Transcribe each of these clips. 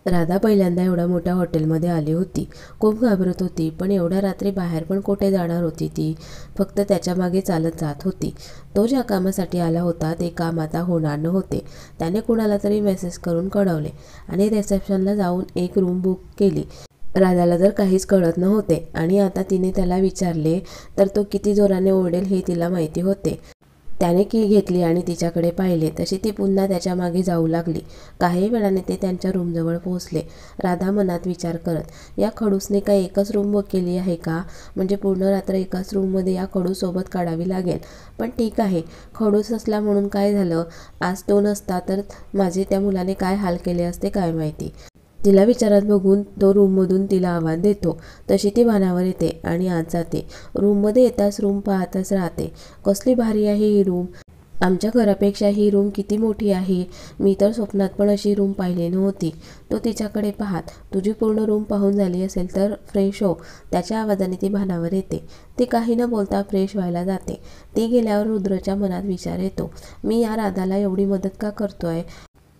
राधा पहिल्यांदा एवढ्या मोठ्या हॉटेलमध्ये आली होती. खूप घाबरत होती, पण एवढ्या रात्री बाहेर पण कुठे जाणार होती ती? फक्त त्याच्या मागे चालत जात होती. तो ज्या कामासाठी आला होता ते काम आता होणार नव्हते. त्याने कुणाला तरी मेसेज करून कळवले आणि रिसेप्शनला जाऊन एक रूम बुक केली. राधाला तर काहीच कळत नव्हते आणि आता तिने त्याला विचारले तर तो किती जोराने ओरडेल हे तिला माहिती होते. त्याने की घेतली आणि तिच्याकडे पाहिले तशी ती पुन्हा त्याच्या मागे जाऊ लागली. काही वेळाने ते त्यांच्या रूमजवळ पोहोचले. राधा मनात विचार करत, या खडूसने काय एकच रूम बुक केली आहे का? म्हणजे पूर्ण रात्र एकाच रूममध्ये या खडूसोबत काढावी लागेल. पण ठीक आहे, खडूस असला म्हणून काय झालं? आज तो नसता तर माझे त्या मुलाने काय हाल केले असते काय माहिती. तिला विचारात बघून तो रूममधून तिला आवाज देतो. तशी ती भानावर येते आणि आत जाते. रूममध्ये येताच रूम पाहतच राहते. कसली भारी आहे ही रूम. आमच्या घरापेक्षा ही रूम किती मोठी आहे. मी तर स्वप्नात पण अशी रूम पाहिली नव्हती. तो तिच्याकडे पाहत, तुझी पूर्ण रूम पाहून झाली असेल तर फ्रेश हो. त्याच्या आवाजाने ती भानावर येते. ती काही न बोलता फ्रेश व्हायला जाते. ती गेल्यावर रुद्रच्या मनात विचार येतो, मी या राधाला एवढी मदत का करतोय?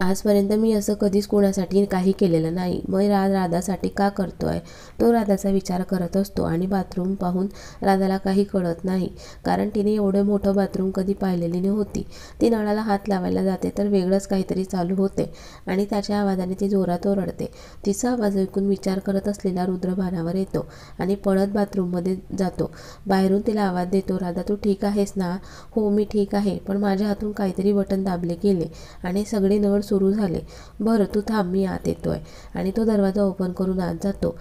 आजपर्यंत मी असं कधीच कोणासाठी काही केलेलं नाही. मग राधासाठी का करतोय? तो राधाचा विचार करत असतो आणि बाथरूम पाहून राधाला काही कळत नाही, कारण तिने एवढं मोठं बाथरूम कधी पाहिलेली नव्हती. ती नळाला हात लावायला जाते तर वेगळंच काहीतरी चालू होते आणि त्याच्या आवाजाने ती जोरात ओरडते. तिचा आवाज ऐकून विचार करत असलेला रुद्र भानावर येतो आणि पळत बाथरूममध्ये जातो. बाहेरून तिला आवाज देतो, राधा तू ठीक आहेस ना? हो मी ठीक आहे, पण माझ्या हातून काहीतरी बटन दाबले गेले आणि सगळे नळ सुरू झाले. बरं तू थांब, मी आत येतोय. आणि तो दरवाजा ओपन करून आत जातो.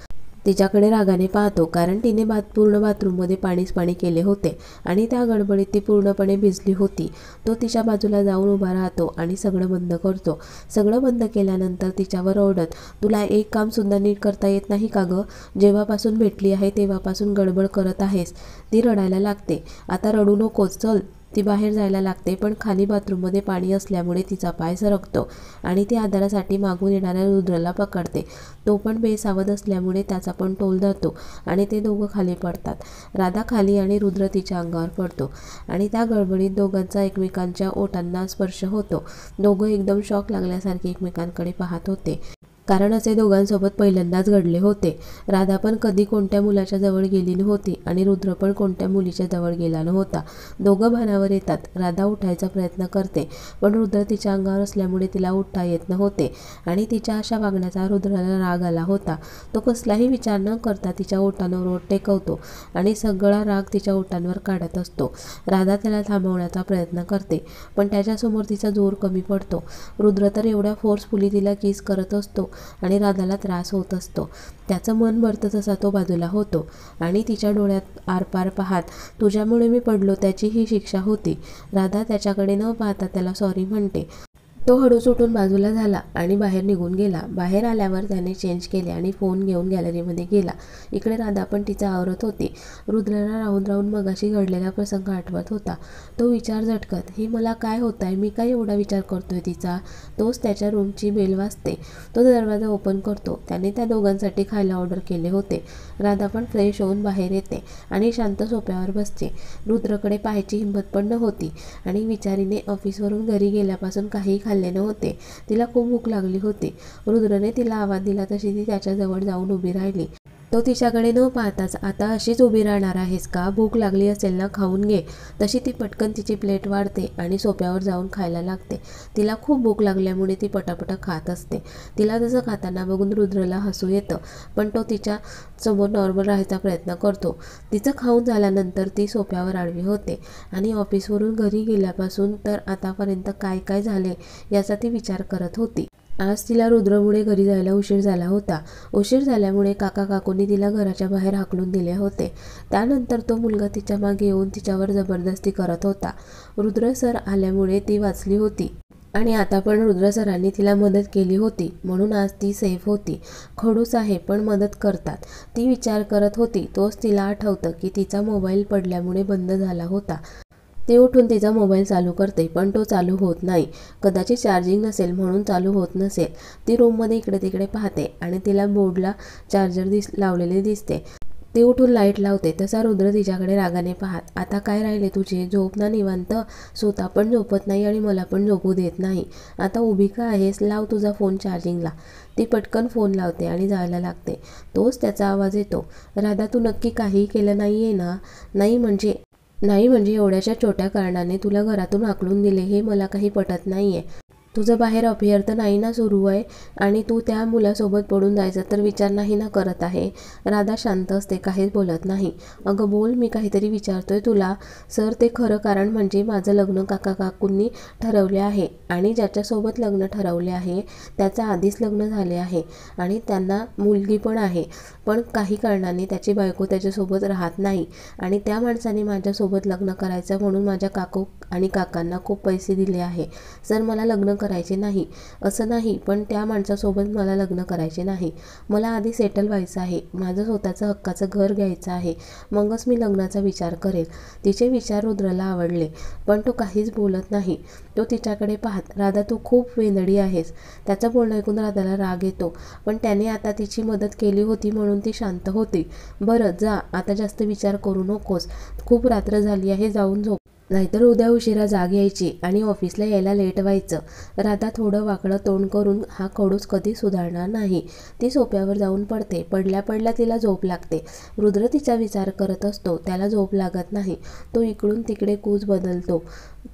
तिच्याकडे रागाने पाहतो, कारण तिने पूर्ण बाथरूममध्ये पाणीच पाणी केले होते आणि त्या गडबडीत ती पूर्णपणे भिजली होती. तो तिच्या बाजूला जाऊन उभा राहतो आणि सगळं बंद करतो. सगळं बंद केल्यानंतर तिच्यावर ओरडत, तुला एक काम सुद्धा नीट करता येत नाही का गं? जेव्हापासून भेटली आहे तेव्हापासून गडबड करत आहेस. ती रडायला लागते. आता रडू नकोस, चल. ती बाहेर जायला लागते, पण खाली बाथरूममध्ये पाणी असल्यामुळे तिचा पाय सरकतो आणि ती आधारासाठी मागून येणाऱ्या रुद्रला पकडते. तो पण बेसावध असल्यामुळे त्याचा पण तोल जातो आणि ते दोघं खाली पडतात. राधा खाली आणि रुद्र तिच्या अंगावर पडतो आणि त्या गडबडीत दोघांचा एकमेकांच्या ओठांना स्पर्श होतो. दोघं एकदम शॉक लागल्यासारखे एकमेकांकडे पाहत होते, कारण असे दोघांसोबत पहिल्यांदाच घडले होते. राधा पण कधी कोणत्या मुलाच्या जवळ गेली नव्हती आणि रुद्र पण कोणत्या मुलीच्या जवळ गेला नव्हता. दोघं भानावर येतात. राधा उठायचा प्रयत्न करते, पण रुद्र तिच्या अंगावर असल्यामुळे तिला उठता येत नव्हते आणि तिच्या अशा वागण्याचा रुद्राला राग आला होता. तो कसलाही विचार न करता तिच्या ओठांवर ओठ टेकवतो आणि सगळा राग तिच्या ओठांवर काढत असतो. राधा त्याला थांबवण्याचा प्रयत्न करते, पण त्याच्यासमोर तिचा जोर कमी पडतो. रुद्र तर एवढ्या फोर्सफुली तिला किस करत असतो आणि राधाला त्रास होत असतो. त्याचं मन भरतं तसा तो बाजूला होतो आणि तिच्या डोळ्यात आरपार पाहत, तुझ्यामुळे मी पडलो त्याची ही शिक्षा होती. राधा त्याच्याकडे न पाहता त्याला सॉरी म्हणते. तो हळूच उठून बाजूला झाला आणि बाहेर निघून गेला. बाहेर आल्यावर त्याने चेंज केले आणि फोन घेऊन गॅलरीमध्ये गेला. इकडे राधा पण तिचा आवरत होती. रुद्रला राहून राहून मगाशी घडलेला प्रसंग आठवत होता. तो विचार झटकत, हे मला काय होतंय? मी काय एवढा विचार करतोय तिचा? तोच त्याच्या रूमची बेल वाजते. तो दरवाजा ओपन करतो. त्याने त्या दोघांसाठी खायला ऑर्डर केले होते. राधा पण फ्रेश होऊन बाहेर येते आणि शांत सोफ्यावर बसते. रुद्रकडे पाहायची हिंमत पण नव्हती आणि विचारीने ऑफिसवरून घरी गेल्यापासून काही खाल्ले नव्हते. तिला खूप भूक लागली होती. रुद्रने तिला आवाज दिला तशी ती त्याच्याजवळ जाऊन उभी राहिली. तो तिच्याकडे न पाहताच, आता अशीच उभी राहणार आहेस का? भूक लागली असेल ना, खाऊन घे. तशी ती पटकन तिची प्लेट वाढते आणि सोफ्यावर जाऊन खायला लागते. तिला खूप भूक लागल्यामुळे ती पटापट खात असते. तिला तसं खाताना बघून रुद्रला हसू येतं, पण तो तिच्या समोर नॉर्मल राहायचा प्रयत्न करतो. तिचं खाऊन झाल्यानंतर ती सोफ्यावर आडवी होते आणि ऑफिसवरून घरी गेल्यापासून तर आतापर्यंत काय काय झाले याचा ती विचार करत होती. आज तिला रुद्रमुळे घरी जायला उशीर झाला होता. उशीर झाल्यामुळे काका काकूंनी तिला घराच्या बाहेर हाकलून दिले होते. त्यानंतर तो मुलगा तिच्या मागे येऊन तिच्यावर जबरदस्ती करत होता. रुद्र सर आल्यामुळे ती वाचली होती आणि आता पण रुद्र सरांनी तिला मदत केली होती, म्हणून आज ती सेफ होती. खडूस आहे पण मदत करतात, ती विचार करत होती. तोच तिला आठवतं की तिचा मोबाईल पडल्यामुळे बंद झाला होता. ती उठून तिचा मोबाईल चालू करते, पण तो चालू होत नाही. कदाचित चार्जिंग नसेल म्हणून चालू होत नसेल. ती रूममध्ये इकडे तिकडे पाहते आणि तिला बोर्डला चार्जर लावलेले दिसते. ती उठून लाईट लावते तसा रुद्र तिच्याकडे रागाने पाहत, आता काय राहिले तुझे? झोप ना निवांत. स्वतः पण झोपत नाही आणि मला पण झोपू देत नाही. आता उभी का आहेस? लाव तुझा फोन चार्जिंगला. ती पटकन फोन लावते आणि जायला लागते. तोच त्याचा आवाज येतो, राधा तू नक्की काहीही केलं नाहीये ना? नाही म्हणजे एवढ्याशा छोट्या कारणाने तुला घरातून हाकलून दिले हे मला काही पटत नाहीये. तुझं बाहेर अफेअर तर नाही ना सुरू आहे? आणि तू त्या मुलासोबत पडून जायचा तर विचार नाही ना करत आहे? राधा शांत असते, काहीच बोलत नाही. अगं बोल, मी काहीतरी विचारतोय तुला. सर, ते खरं कारण म्हणजे माझं लग्न काकांनी ठरवले आहे आणि ज्याच्यासोबत लग्न ठरवले आहे त्याचं आधीच लग्न झाले आहे आणि त्यांना मुलगी पण आहे. पण काही कारणाने त्याची बायको त्याच्यासोबत राहत नाही आणि त्या माणसाने माझ्यासोबत लग्न करायचं म्हणून माझ्या काकू आणि काकांना खूप पैसे दिले आहे. सर, मला लग्न करायचे नाही असं नाही, पण त्या माणसासोबत मला लग्न करायचे नाही. मला आधी सेटल व्हायचं आहे, माझं स्वतःचं हक्काचं घर घ्यायचं आहे, मगच मी लग्नाचा विचार करेल. तिचे विचार रुद्रला आवडले, पण तो काहीच बोलत नाही. तो तिच्याकडे पाहत, राधा तू खूप वेंधळी आहेस. त्याचं बोलणं ऐकून राधाला राग येतो, पण त्याने आता तिची मदत केली होती म्हणून ती शांत होती. बरं जा, आता जास्त विचार करू नकोस. खूप रात्र झाली आहे, जाऊन झोप. नाहीतर उद्या उशिरा जाग यायची आणि ऑफिसला यायला लेट व्हायचं. राधा थोडं वाकडं तोंड करून हा खडूस कधी सुधारणार नाही. ती सोफ्यावर जाऊन पडते. पडल्या पडल्या तिला झोप लागते. रुद्र तिचा विचार करत असतो, त्याला झोप लागत नाही. तो इकडून तिकडे कूच बदलतो.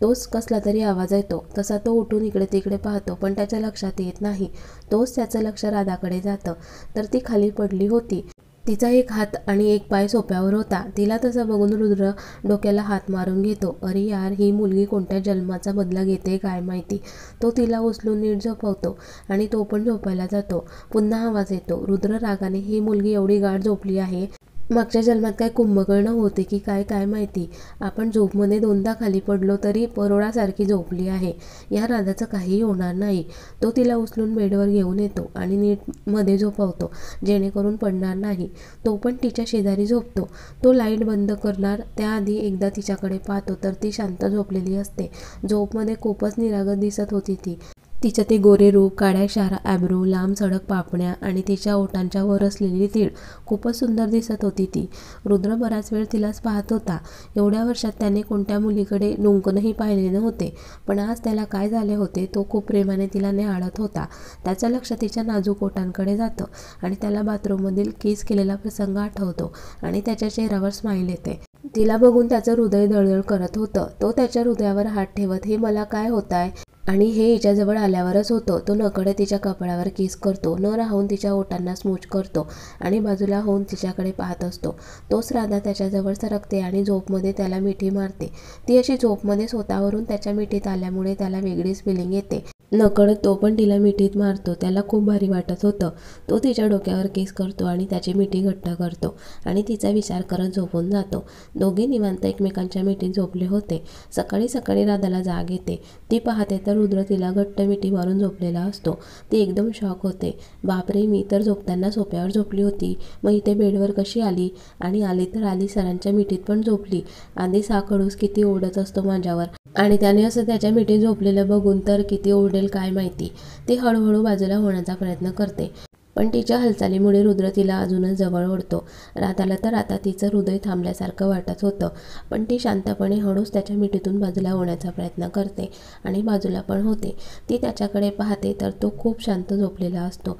तोच कसला तरी आवाज येतो. तसा तो उठून इकडे तिकडे पाहतो, पण त्याच्या लक्षात येत नाही. तोच त्याचं लक्ष राधाकडे जातं, तर ती खाली पडली होती. तिचा एक हात आणि एक पाय सोफ्यावर होता. तिला तसं बघून रुद्र डोक्याला हात मारून घेतो. अरे यार, ही मुलगी कोणत्या जन्माचा बदला घेते काय माहिती. तो तिला उचलून नीट झोपवतो आणि तो पण झोपायला जातो. पुन्हा आवाज येतो. रुद्र रागाने, ही मुलगी एवढी गाढ झोपली आहे, मागच्या जन्मात काय कुंभकर्ण होते की काय काय माहिती. आपण झोपमध्ये दोनदा खाली पडलो तरी परोळासारखी झोपली आहे. या राधाचं काहीही होणार नाही. तो तिला उचलून बेडवर घेऊन येतो आणि नीट मध्ये झोपवतो, जेणेकरून पडणार नाही. तो पण तिच्या शेजारी झोपतो. तो लाईट बंद करणार त्याआधी एकदा तिच्याकडे पाहतो, तर ती शांत झोपलेली असते. झोपमध्ये खूपच निरागस दिसत होती ती. तिचं ते गोरे रूप, काळ्या शारा ॲब्रो, लांब सडक पापण्या आणि तिच्या ओठांच्या वर असलेली तीळ खूपच सुंदर दिसत होती ती. रुद्र बराच वेळ तिलाच पाहत होता. एवढ्या वर्षात त्याने कोणत्या मुलीकडे डोंकनही पाहिले नव्हते, पण आज त्याला काय झाले होते? तो खूप प्रेमाने तिला न्याहाळत होता. त्याचं लक्ष तिच्या नाजूक ओठांकडे जातं आणि त्याला बाथरूममधील किस केलेला प्रसंग आठवतो आणि त्याच्या चेहऱ्यावर स्माईल येते. तिला बघून त्याचं हृदय धडधड करत होतं. तो त्याच्या हृदयावर हात ठेवत, हे मला काय होतंय? आणि हे हिच्याजवळ आल्यावरच होतं. तो नकळत तिच्या कपाळावर किस करतो, न राहून तिच्या ओठांना स्मूच करतो आणि बाजूला होऊन तिच्याकडे पाहत असतो. तोच राधा त्याच्याजवळ सरकते आणि झोपमध्ये त्याला मिठी मारते. ती अशी झोपमध्ये स्वतःवरून त्याच्या मिठीत आल्यामुळे त्याला वेगळीच फिलिंग येते. नकळत तो पण तिला मिठीत मारतो. त्याला खूप भारी वाटत होतं. तो तिच्या डोक्यावर किस करतो आणि त्याची मिठी घट्ट करतो आणि तिचा विचार करत झोपून जातो. दोघे निवांत एकमेकांच्या मिठीत झोपले होते. सकाळी सकाळी राधाला जाग येते. ती पाहते तर रुद्र तिला घट्ट मिठी मारून झोपलेला असतो. ती एकदम शॉक होते. बापरे, मी तर झोपताना सोफ्यावर झोपली होती, मग इथे बेडवर कशी आली? आणि आली तर आली सरांच्या मिठीत पण झोपली. आधीच हा खडूस किती ओरडत असतो माझ्यावर आणि त्याने असं त्याच्या मिठीत झोपलेलं बघून तर किती ओरडेल काय माहिती. ती हळूहळू बाजूला होण्याचा प्रयत्न करते, पण तिच्या हालचालीमुळे रुद्र तिला अजूनच जवळ ओढतो. राधाला तर आता तिचं हृदय थांबल्यासारखं वाटत होतं, पण ती शांतपणे हळूच त्याच्या मिठीतून बाजूला होण्याचा प्रयत्न करते आणि बाजूला पण होते. ती त्याच्याकडे पाहते तर तो खूप शांत झोपलेला असतो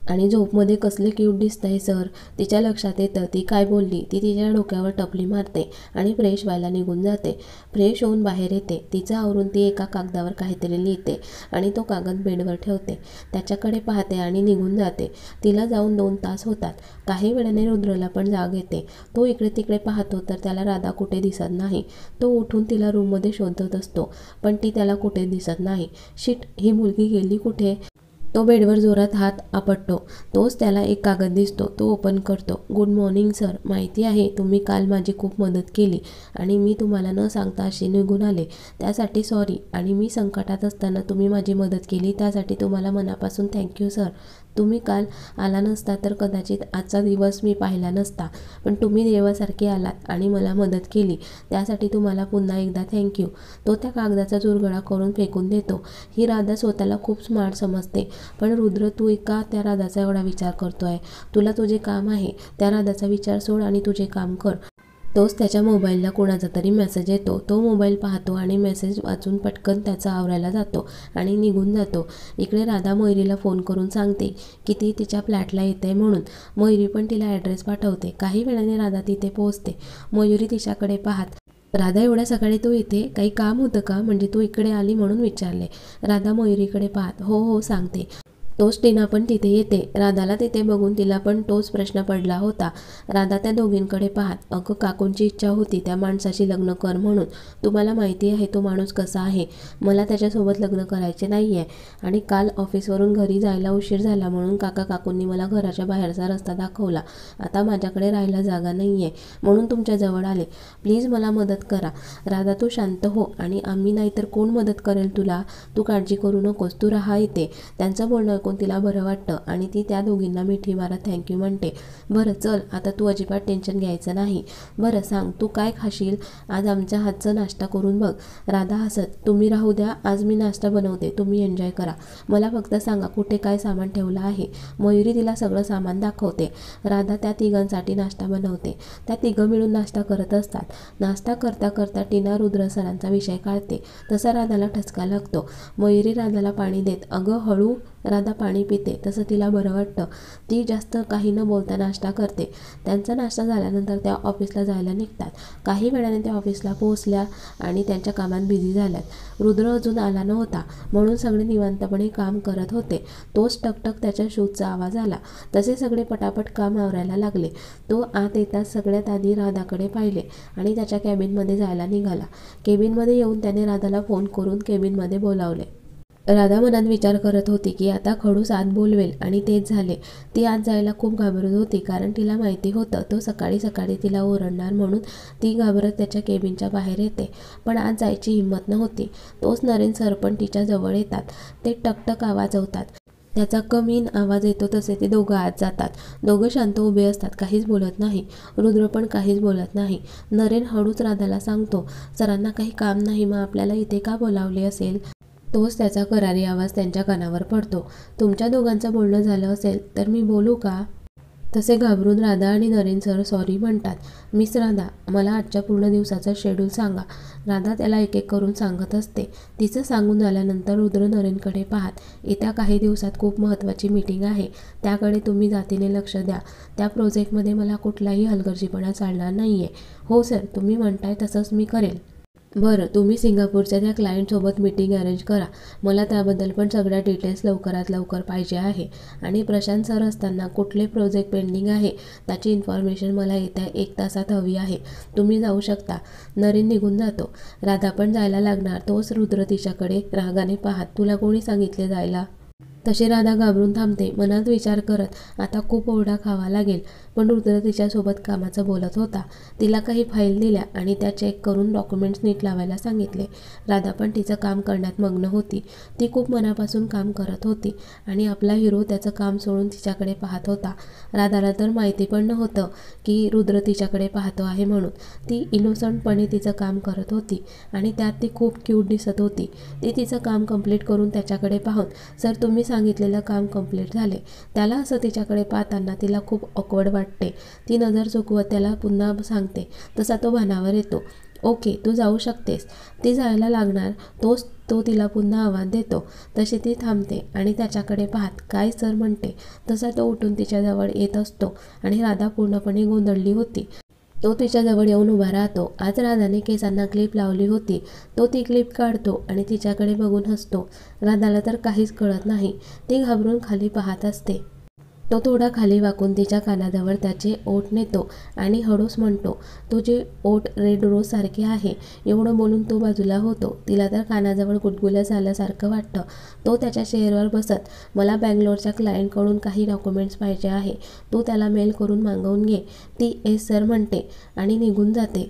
आणि झोपमध्ये कसले क्यूट दिसतंय सर. तिच्या लक्षात येतं ती काय बोलली. ती तिच्या डोक्यावर टपली मारते आणि फ्रेश व्हायला निघून जाते. फ्रेश होऊन बाहेर येते. तिचं आवरून ती एका कागदावर काहीतरी लिहिते आणि तो कागद बेडवर ठेवते. त्याच्याकडे पाहते आणि निघून जाते. तिला जाऊन 2 तास होतात. काही वेळाने रुद्रला पण जाग येते. तो इकडे तिकडे पाहतो तर त्याला राधा कुठे दिसत नाही. तो उठून तिला रूममध्ये शोधत असतो, पण ती त्याला कुठे दिसत नाही. शिट, ही मुलगी गेली कुठे? तो बेडवर जोरात हात आपटतो. तोच त्याला एक कागद दिसतो. तो ओपन करतो. गुड मॉर्निंग सर, माहिती आहे तुम्ही काल माझी खूप मदत केली आणि मी तुम्हाला न सांगता अशी निघून आले, त्यासाठी सॉरी. आणि मी संकटात असताना तुम्ही माझी मदत केली त्यासाठी तुम्हाला मनापासून थँक्यू सर. तुम्ही काल आला नसता तर कदाचित आजचा दिवस मी पाहिला नसता, पण तुम्ही देवासारखे आलात आणि मला मदत केली, त्यासाठी तुम्हाला पुन्हा एकदा थँक्यू. तो त्या कागदाचा चुरगळा करून फेकून देतो. ही राधा स्वतःला खूप स्मार्ट समजते, पण रुद्र तू का त्या राधाचा एवढा विचार करतोय? तुला तुझे काम आहे, त्या राधाचा विचार सोड आणि तुझे काम कर. तोच त्याच्या मोबाईलला कोणाचा तरी मेसेज येतो. तो मोबाईल पाहतो आणि मेसेज वाचून पटकन त्याचा आवरायला जातो आणि निघून जातो. इकडे राधा मयुरीला फोन करून सांगते की ती तिच्या फ्लॅटला येते म्हणून. मयुरी पण तिला ॲड्रेस पाठवते. काही वेळाने राधा तिथे पोहोचते. मयुरी तिच्याकडे पाहत, राधा एवढ्या सकाळी तू इथे काही काम होतं का? म्हणजे तू इकडे आली म्हणून विचारले. राधा मयुरीकडे पाहत हो हो सांगते. तोच टीना पण तिथे येते. राधाला तिथे बघून तिला पण तोच प्रश्न पडला होता. राधा त्या दोघींकडे पाहत, अगं काकूंची इच्छा होती त्या माणसाशी लग्न कर म्हणून. तुम्हाला माहिती आहे तो माणूस कसा आहे. मला त्याच्यासोबत लग्न करायचे नाही आहे आणि काल ऑफिसवरून घरी जायला उशीर झाला म्हणून काकूंनी मला घराच्या बाहेरचा रस्ता दाखवला. आता माझ्याकडे राहायला जागा नाही आहे म्हणून तुमच्याजवळ आले. प्लीज मला मदत करा. राधा तू शांत हो आणि आम्ही नाही तर कोण मदत करेल तुला. तू काळजी करू नकोस, तू राहा इथे. त्यांचं बोलणं ऐकून तिला बरं वाटतं आणि ती त्या दोघींना मिठी मारत थँक्यू म्हणते. बरं चल आता तू अजिबात टेन्शन घ्यायचं नाही. बरं सांग तू काय खाशील? आज आमच्या हातचा नाश्ता करून बघ. राधा हसत, तुम्ही राहू द्या, आज मी नाश्ता बनवते, तुम्ही एन्जॉय करा. मला फक्त सांगा कुठे काय सामान ठेवलं आहे. मयुरी तिला सगळं सामान दाखवते. राधा त्या तिघांसाठी नाश्ता बनवते. त्या तिघं मिळून नाश्ता करत असतात. नाश्ता करता करता टीना रुद्र सरांचा विषय काढते. तसा राधाला ठसका लागतो. मयुरी राधाला पाणी देत, अगं हळू. राधा पाणी पिते. तसं तिला बरं वाटतं. ती जास्त काही न बोलता नाश्ता करते. त्यांचा नाश्ता झाल्यानंतर त्या ऑफिसला जायला निघतात. काही वेळाने त्या ऑफिसला पोहोचल्या आणि त्यांच्या कामात बिझी झाल्यात. रुद्र अजून आला नव्हता म्हणून सगळे निवांतपणे काम करत होते. तोच टकटक त्याच्या शूजचा आवाज आला. तसे सगळे पटापट काम आवरायला लागले. तो आत येताच सगळ्यात आधी राधाकडे पाहिले आणि त्याच्या कॅबिनमध्ये जायला निघाला. केबिनमध्ये येऊन त्याने राधाला फोन करून केबिनमध्ये बोलावले. राधा मनात विचार करत होती की आता खडूस आत बोलवेल आणि तेच झाले. ती आत जायला खूप घाबरत होती कारण तिला माहिती होतं तो सकाळी सकाळी तिला ओरडणार म्हणून ती घाबरत त्याच्या केबिनच्या बाहेर येते. पण आत जायची हिंमत नव्हती. तोच नरेन सर पण तिच्या जवळ येतात. ते टकटक आवाज होतात. त्याचा कमीन आवाज येतो तसे ते दोघं आत जातात. दोघं शांत उभे असतात, काहीच बोलत नाही. रुद्र पण काहीच बोलत नाही. नरेन हळूच राधाला सांगतो, सरांना काही काम नाही मग आपल्याला इथे का बोलावले असेल? तोच त्याचा करारी आवाज त्यांच्या कानावर पडतो. तुमच्या दोघांचं बोलणं झालं असेल तर मी बोलू का? तसे घाबरून राधा आणि नरेन सर सॉरी म्हणतात. मिस राधा, मला आजच्या पूर्ण दिवसाचं शेड्यूल सांगा. राधा त्याला एक एक करून सांगत असते. तिचं सांगून झाल्यानंतर रुद्र नरेनकडे पाहत, येत्या काही दिवसात खूप महत्त्वाची मीटिंग आहे, त्याकडे तुम्ही जातीने लक्ष द्या. त्या प्रोजेक्टमध्ये मला कुठलाही हलगर्जीपणा चालणार नाही आहे. हो सर, तुम्ही म्हणताय तसंच मी करेल. बरं, तुम्ही सिंगापूरच्या त्या क्लायंटसोबत मीटिंग अरेंज करा. मला त्याबद्दल पण सगळ्या डिटेल्स लवकरात लवकर पाहिजे आहे. आणि प्रशांत सर असताना कुठले प्रोजेक्ट पेंडिंग आहे त्याची इन्फॉर्मेशन मला येत्या 1 तासात हवी आहे. तुम्ही जाऊ शकता. नरेन निघून जातो. राधा पण जायला लागणार. तोच रुद्र तिच्याकडे रागाने पाहत, तुला कोणी सांगितले जायला? तशी राधा घाबरून थांबते. मनात विचार करत आता खूप ओरडा खावा लागेल. पण रुद्र तिच्यासोबत कामाचं बोलत होता. तिला काही फाईल दिल्या आणि त्या चेक करून डॉक्युमेंट्स नीट लावायला सांगितले. राधा पण तिचं काम करण्यात मग्न होती. ती खूप मनापासून काम करत होती आणि आपला हिरो त्याचं काम सोडून तिच्याकडे पाहत होता. राधाला तर माहिती पण नव्हतं की रुद्र तिच्याकडे पाहतो आहे म्हणून. ती इनोसंटपणे तिचं काम करत होती आणि त्यात ती खूप क्यूट दिसत होती. ती तिचं काम कंप्लीट करून त्याच्याकडे पाहून, सर तुम्ही सांगितलेलं काम कंप्लीट झाले. त्याला असं तिच्याकडे पाहताना तिला खूप ऑकवर्ड वाटते. ती नजर चुकवत त्याला पुन्हा सांगते. तसा तो भानावर येतो. ओके, तू जाऊ शकतेस. ती जायला लागणार. तो तिला पुन्हा आवाज देतो. तशी ती थांबते आणि त्याच्याकडे पाहत, काय सर म्हणते. तसा तो उठून तिच्याजवळ येत असतो आणि राधा पूर्णपणे गोंधळली होती. तो तिच्याजवळ येऊन उभा राहतो. आज राधाने केसांना क्लिप लावली होती. तो ती क्लिप काढतो आणि तिच्याकडे बघून हसतो. राधाला तर काहीच कळत नाही. ती घाबरून खाली पाहत असते. तो थोडा खाली वाकून तिच्या कानाजवळ त्याचे ओठ नेतो आणि हळूच म्हणतो, तुझे ओठ रेड रोज सारखे आहे. एवढं बोलून तो बाजूला होतो. तिला तर कानाजवळ गुदगुल्या झाल्यासारखं वाटतं. तो त्याच्या चेअरवर बसत, मला बँगलोरच्या क्लायंटकडून काही डॉक्युमेंट्स पाहिजे आहे. तू त्याला मेल करून मागवून घे. ती एस सर म्हणते आणि निघून जाते.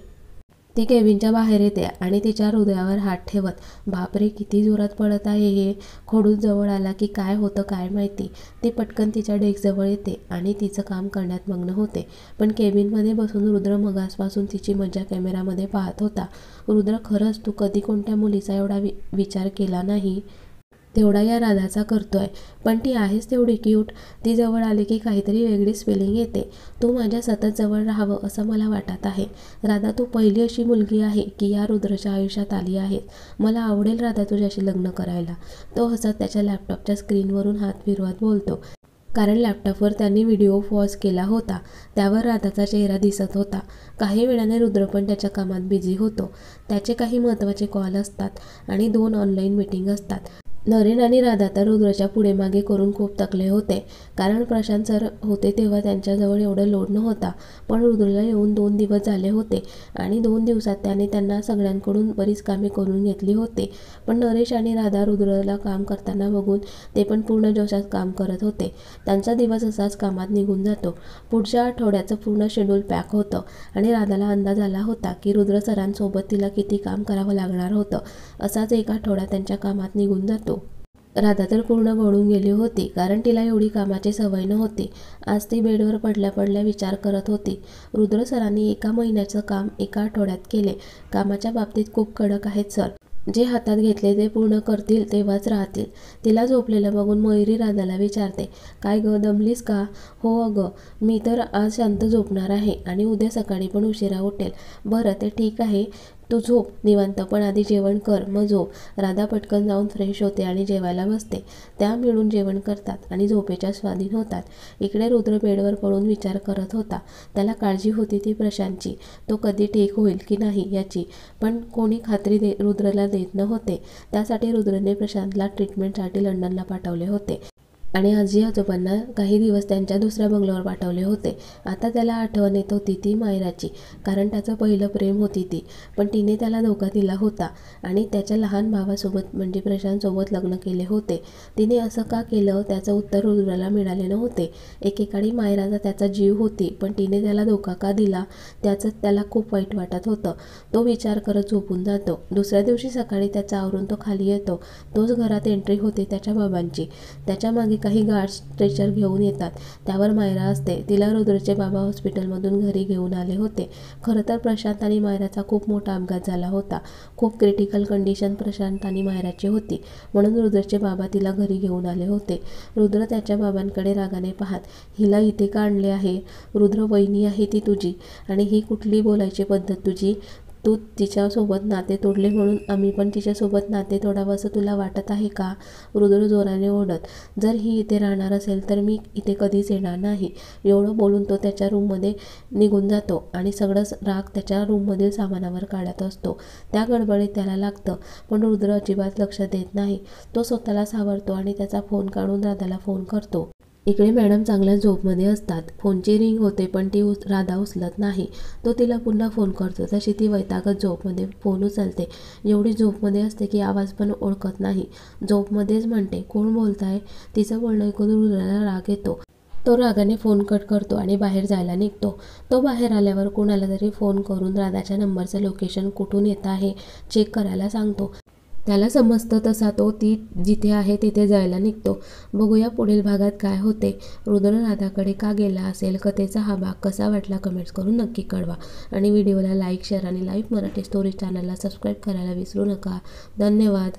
ती केबिनच्या बाहेर येते आणि तिच्या हृदयावर हात ठेवत, बापरे किती जोरात पडत आहे हे. खडूस जवळ आला की काय होतं काय माहिती. ती पटकन तिच्या डेस्कजवळ येते आणि तिचं काम करण्यात मग्न होते. पण केबिनमध्ये बसून रुद्र मगासपासून तिची मजा कॅमेरामध्ये पाहत होता. रुद्र, खरंच तू कधी कोणत्या मुलीचा एवढा विचार केला नाही तेवढा या राधाचा करतोय. पण ती आहेच तेवढी क्यूट. ती जवळ आली की काहीतरी वेगळीच फिलिंग येते. तू माझ्या सतत जवळ राहावं असं मला वाटत आहे. राधा, तू पहिली अशी मुलगी आहे की या रुद्रच्या आयुष्यात आली आहे. मला आवडेल राधा तुझ्याशी लग्न करायला. तो हसत त्याच्या लॅपटॉपच्या स्क्रीनवरून हात फिरवत बोलतो. कारण लॅपटॉपवर त्यांनी व्हिडिओ पॉज केला होता. त्यावर राधाचा चेहरा दिसत होता. काही वेळाने रुद्र पण त्याच्या कामात बिझी होतो. त्याचे काही महत्त्वाचे कॉल असतात आणि 2 ऑनलाईन मीटिंग असतात. नरेन आणि राधा तर रुद्रच्या पुढे मागे करून खूप थकले होते. कारण प्रशांत सर होते तेव्हा त्यांच्याजवळ एवढं लोड नव्हता. पण रुद्रला येऊन 2 दिवस झाले होते आणि 2 दिवसात त्याने त्यांना सगळ्यांकडून बरीच कामे करून घेतली होती. पण नरेश आणि राधा रुद्रला काम करताना बघून ते पण पूर्ण जोशात काम करत होते. त्यांचा दिवस असाच कामात निघून जातो. पुढच्या आठवड्याचं पूर्ण शेड्यूल पॅक होतं आणि राधाला अंदाज आला होता की रुद्र सरांसोबत तिला किती काम करावं लागणार होतं. असाच एक आठवडा त्यांच्या कामात निघून जातो. राधा तर पूर्ण गळून गेली होती. कारण तिला एवढी कामाची सवय नव्हती. आज ती बेडवर पडल्या पडल्या विचार करत होती. रुद्र सरांनी 1 महिन्याचं काम 1 आठवड्यात केले. कामाच्या बाबतीत खूप कडक आहेत सर. जे हातात घेतले ते पूर्ण करतील तेव्हाच राहतील. तिला झोपलेलं बघून मयुरी राधाला विचारते, काय गं, दमलीस का? हो अगं, मी तर आज शांत झोपणार आहे आणि उद्या सकाळी पण उशिरा उठेल. बरं, ते ठीक आहे, तू झोप निवांत, पण आधी जेवण कर मग झोप. राधा पटकन जाऊन फ्रेश होते आणि जेवायला बसते. त्या मिळून जेवण करतात आणि झोपेच्या स्वाधीन होतात. इकडे रुद्र बेडवर पडून विचार करत होता. त्याला काळजी होती ती प्रशांतची. तो कधी ठीक होईल की नाही याची. पण कोणी खात्री रुद्रला देत नव्हते. त्यासाठी रुद्रने प्रशांतला ट्रीटमेंटसाठी लंडनला पाठवले होते आणि आजी आजोबांना काही दिवस त्यांच्या दुसऱ्या बंगल्यावर पाठवले होते. आता त्याला आठवण येत होती ती मायराची. कारण त्याचं पहिलं प्रेम होती ती. पण तिने त्याला धोका दिला होता आणि त्याच्या लहान भावासोबत म्हणजे प्रशांतसोबत लग्न केले होते. तिने असं का केलं त्याचं उत्तर रुद्रला मिळाले नव्हते. एकेकाळी मायराचा त्याचा जीव होती, पण तिने त्याला धोका का दिला त्याचं त्याला खूप वाईट वाटत होतं. तो विचार करत झोपून जातो. दुसऱ्या दिवशी सकाळी त्याचा आवरून तो खाली येतो. तोच घरात एंट्री होते त्याच्या बाबांची. त्याच्या मागे काही गार्ड्स स्ट्रेचर घेऊन येतात. त्यावर मायरा असते. तिला रुद्रचे बाबा हॉस्पिटलमधून घरी घेऊन आले होते. खरं तर प्रशांत आणि मायराचा खूप मोठा अपघात झाला होता. खूप क्रिटिकल कंडिशन प्रशांत आणि मायराची होती. म्हणून रुद्रचे बाबा तिला घरी घेऊन आले होते. रुद्र त्याच्या बाबांकडे रागाने पाहत, हिला इथे का आणले आहे? रुद्र, वहिनी आहे ती तुझी आणि ही कुठली बोलायची पद्धत तुझी? तू तिच्यासोबत नाते तोडले म्हणून आम्ही पण तिच्यासोबत नाते तोडावं असं तुला वाटत आहे का? रुद्र जोराने ओरडत, जर ही इथे राहणार असेल तर मी इथे कधीच येणार नाही. एवढं बोलून तो त्याच्या रूममध्ये निघून जातो आणि सगळंच राग त्याच्या रूममधील सामानावर काढत असतो. त्या गडबडीत त्याला लागतं. पण रुद्र अजिबात लक्ष देत नाही. तो स्वतःला सावरतो आणि त्याचा फोन काढून राधाला फोन करतो. इकडे मॅडम चांगल्या झोपमध्ये असतात. फोनची रिंग होते पण ती राधा उचलत नाही. तो तिला पुन्हा फोन करतो. तशी ती वैतागत झोपमध्ये फोन उचलते. एवढी झोपमध्ये असते की आवाज पण ओळखत नाही. झोपमध्येच म्हणते, कोण बोलताय? तिचं बोलणं ऐकून रुद्राला राग येतो. तो रागाने फोन कट करतो आणि बाहेर जायला निघतो. तो बाहेर आल्यावर कोणाला तरी फोन करून राधाच्या नंबरचं लोकेशन कुठून येत आहे चेक करायला सांगतो. त्याला समजतं तसा तो ती जिथे आहे तिथे जायला निघतो. बघूया पुढील भागात काय होते. रुद्र राधाकडे का गेला असेल? कथेचा हा भाग कसा वाटला कमेंट्स करून नक्की कळवा आणि व्हिडिओला लाईक, शेअर आणि लाईव्ह मराठी स्टोरी चॅनलला सबस्क्राईब करायला विसरू नका. धन्यवाद.